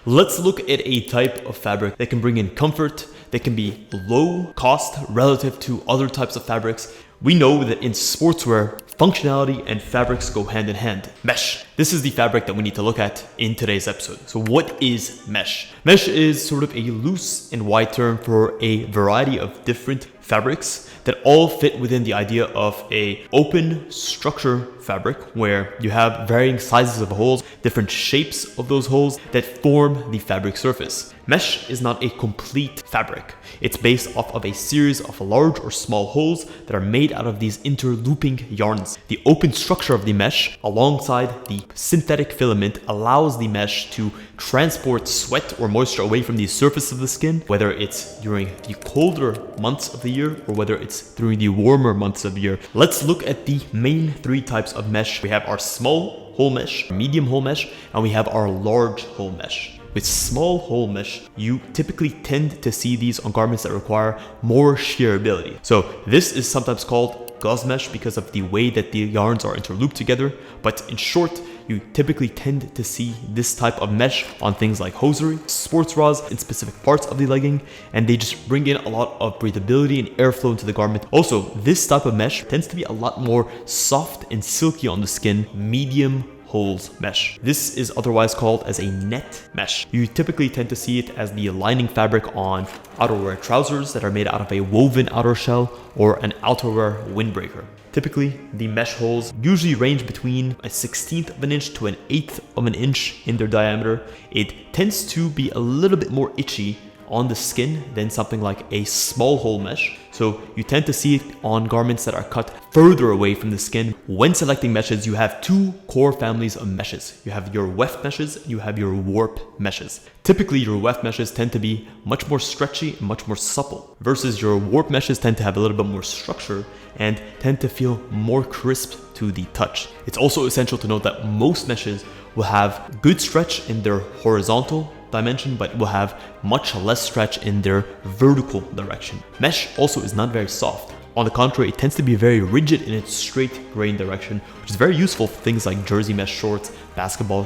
Let's look at a type of fabric that can bring in comfort, that can be low cost relative to other types of fabrics. We know that in sportswear, functionality and fabrics go hand in hand. Mesh. This is the fabric that we need to look at in today's episode. So what is mesh? Mesh is sort of a loose and wide term for a variety of different fabrics that all fit within the idea of a open structure fabric where you have varying sizes of holes, different shapes of those holes that form the fabric surface. Mesh is not a complete fabric. It's based off of a series of large or small holes that are made out of these interlooping yarns. The open structure of the mesh alongside the synthetic filament allows the mesh to transport sweat or moisture away from the surface of the skin, whether it's during the colder months of the year or whether it's during the warmer months of the year. Let's look at the main three types of mesh. We have our small hole mesh, medium hole mesh, and we have our large hole mesh. With small hole mesh, you typically tend to see these on garments that require more shear ability. So this is sometimes called gauze mesh because of the way that the yarns are interlooped together. But in short, you typically tend to see this type of mesh on things like hosiery, sports bras, in specific parts of the legging, and they just bring in a lot of breathability and airflow into the garment. Also, this type of mesh tends to be a lot more soft and silky on the skin, medium holes mesh. This is otherwise called as a net mesh. You typically tend to see it as the lining fabric on outerwear trousers that are made out of a woven outer shell or an outerwear windbreaker. Typically, the mesh holes usually range between a 1/16 of an inch to an 1/8 of an inch in their diameter. It tends to be a little bit more itchy on the skin than something like a small hole mesh. So you tend to see it on garments that are cut further away from the skin. When selecting meshes, you have two core families of meshes. You have your weft meshes, and you have your warp meshes. Typically, your weft meshes tend to be much more stretchy and much more supple, versus your warp meshes tend to have a little bit more structure and tend to feel more crisp to the touch. It's also essential to note that most meshes will have good stretch in their horizontal dimension, but will have much less stretch in their vertical direction. Mesh also is not very soft. On the contrary, it tends to be very rigid in its straight grain direction, which is very useful for things like jersey mesh shorts, basketball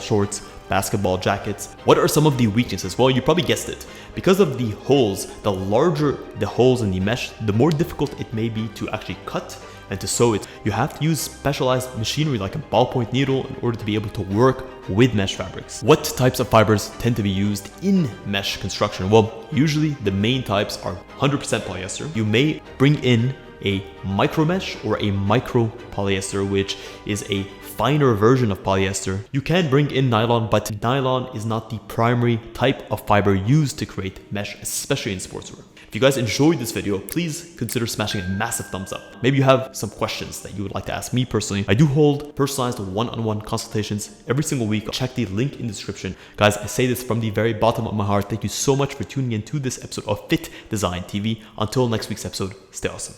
jackets. What are some of the weaknesses? Well, you probably guessed it. Because of the holes, the larger the holes in the mesh, the more difficult it may be to actually cut and to sew it. You have to use specialized machinery like a ballpoint needle in order to be able to work with mesh fabrics. What types of fibers tend to be used in mesh construction? Well, usually the main types are 100% polyester. You may bring in a micro mesh or a micro polyester, which is a finer version of polyester. You can bring in nylon, but nylon is not the primary type of fiber used to create mesh, especially in sportswear. If you guys enjoyed this video, please consider smashing a massive thumbs up. Maybe you have some questions that you would like to ask me personally. I do hold personalized one-on-one consultations every single week. Check the link in the description. Guys, I say this from the very bottom of my heart. Thank you so much for tuning in to this episode of Fittdesign TV. Until next week's episode, stay awesome.